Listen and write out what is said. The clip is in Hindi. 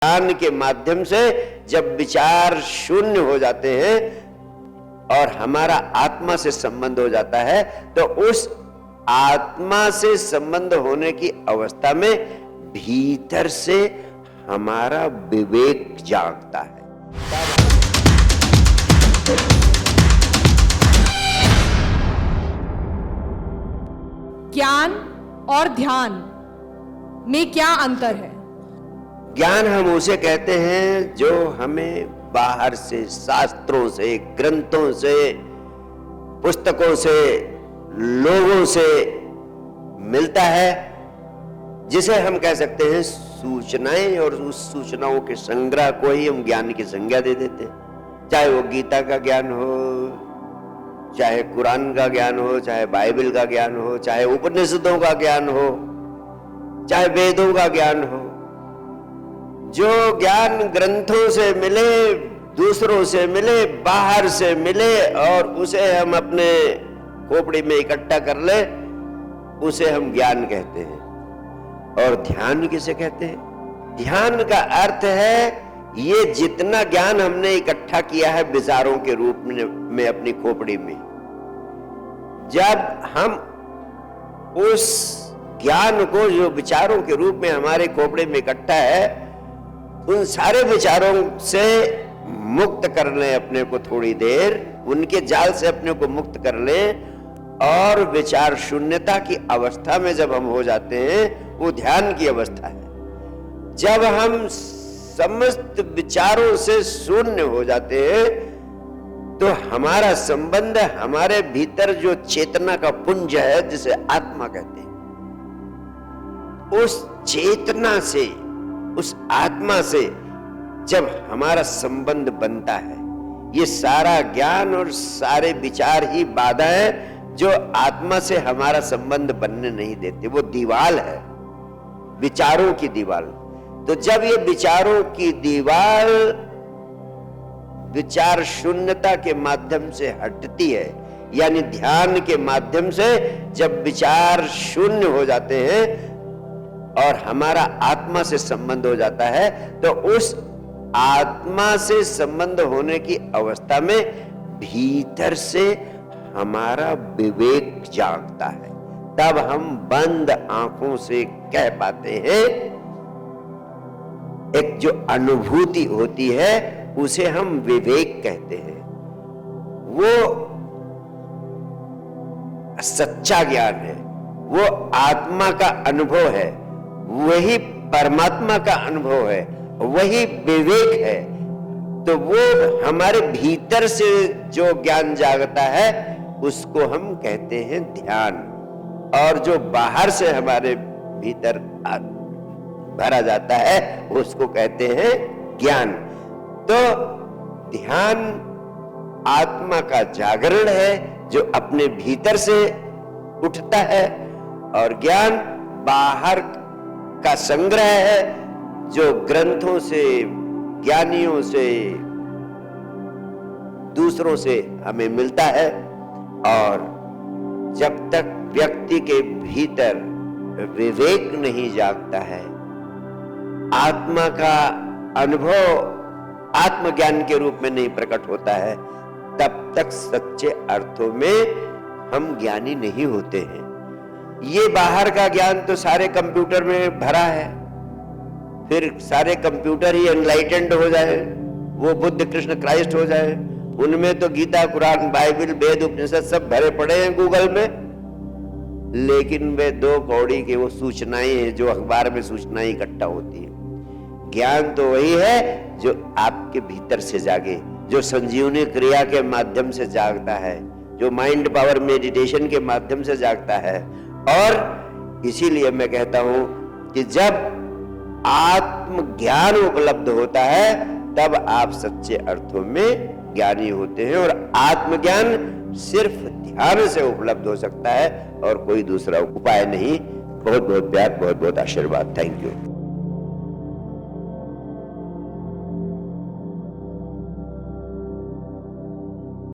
ध्यान के माध्यम से जब विचार शून्य हो जाते हैं और हमारा आत्मा से संबंध हो जाता है, तो उस आत्मा से संबंध होने की अवस्था में भीतर से हमारा विवेक जागता है। ज्ञान और ध्यान में क्या अंतर है? ज्ञान हम उसे कहते हैं जो हमें बाहर से, शास्त्रों से, ग्रंथों से, पुस्तकों से, लोगों से मिलता है, जिसे हम कह सकते हैं सूचनाएं, और उस सूचनाओं के संग्रह को ही हम ज्ञान की संज्ञा दे देते हैं। चाहे वो गीता का ज्ञान हो, चाहे कुरान का ज्ञान हो, चाहे बाइबल का ज्ञान हो, चाहे उपनिषदों का ज्ञान हो, चाहे वेदों का ज्ञान हो। जो ज्ञान ग्रंथों से मिले, दूसरों से मिले, बाहर से मिले और उसे हम अपने खोपड़ी में इकट्ठा कर ले, उसे हम ज्ञान कहते हैं। और ध्यान किसे कहते हैं? ध्यान का अर्थ है ये जितना ज्ञान हमने इकट्ठा किया है विचारों के रूप में अपनी खोपड़ी में, जब हम उस ज्ञान को जो विचारों के रूप में हमारे खोपड़ी में इकट्ठा है, उन सारे विचारों से मुक्त कर लें अपने को, थोड़ी देर उनके जाल से अपने को मुक्त कर लें, और विचार शून्यता की अवस्था में जब हम हो जाते हैं, वो ध्यान की अवस्था है। जब हम समस्त विचारों से शून्य हो जाते हैं, तो हमारा संबंध हमारे भीतर जो चेतना का पुंज है, जिसे आत्मा कहते हैं, उस चेतना से, उस आत्मा से जब हमारा संबंध बनता है, ये सारा ज्ञान और सारे विचार ही बाधा है जो आत्मा से हमारा संबंध बनने नहीं देते। वो दीवार है, विचारों की दीवार। तो जब ये विचारों की दीवार विचार शून्यता के माध्यम से हटती है, यानी ध्यान के माध्यम से जब विचार शून्य हो जाते हैं और हमारा आत्मा से संबंध हो जाता है, तो उस आत्मा से संबंध होने की अवस्था में भीतर से हमारा विवेक जागता है। तब हम बंद आंखों से कह पाते हैं, एक जो अनुभूति होती है उसे हम विवेक कहते हैं। वो सच्चा ज्ञान है, वो आत्मा का अनुभव है, वही परमात्मा का अनुभव है, वही विवेक है। तो वो हमारे भीतर से जो ज्ञान जागता है उसको हम कहते हैं ध्यान, और जो बाहर से हमारे भीतर भरा जाता है उसको कहते हैं ज्ञान। तो ध्यान आत्मा का जागरण है जो अपने भीतर से उठता है, और ज्ञान बाहर का संग्रह है जो ग्रंथों से, ज्ञानियों से, दूसरों से हमें मिलता है। और जब तक व्यक्ति के भीतर विवेक नहीं जागता है, आत्मा का अनुभव आत्मज्ञान के रूप में नहीं प्रकट होता है, तब तक सच्चे अर्थों में हम ज्ञानी नहीं होते हैं। ये बाहर का ज्ञान तो सारे कंप्यूटर में भरा है, फिर सारे कंप्यूटर ही एनलाइटेंड हो जाए, वो बुद्ध, कृष्ण, क्राइस्ट हो जाए, उनमें तो गीता, कुरान, बाइबल, वेद, उपनिषद सब भरे पड़े हैं गूगल में, लेकिन वे दो कौड़ी के वो सूचनाएं हैं जो अखबार में सूचनाएं इकट्ठा होती है। ज्ञान तो वही है जो आपके भीतर से जागे, जो संजीवनी क्रिया के माध्यम से जागता है, जो माइंड पावर मेडिटेशन के माध्यम से जागता है। और इसीलिए मैं कहता हूं कि जब आत्मज्ञान उपलब्ध होता है, तब आप सच्चे अर्थों में ज्ञानी होते हैं। और आत्मज्ञान सिर्फ ध्यान से उपलब्ध हो सकता है और कोई दूसरा उपाय नहीं। बहुत बहुत प्यार, बहुत बहुत आशीर्वाद। Thank you.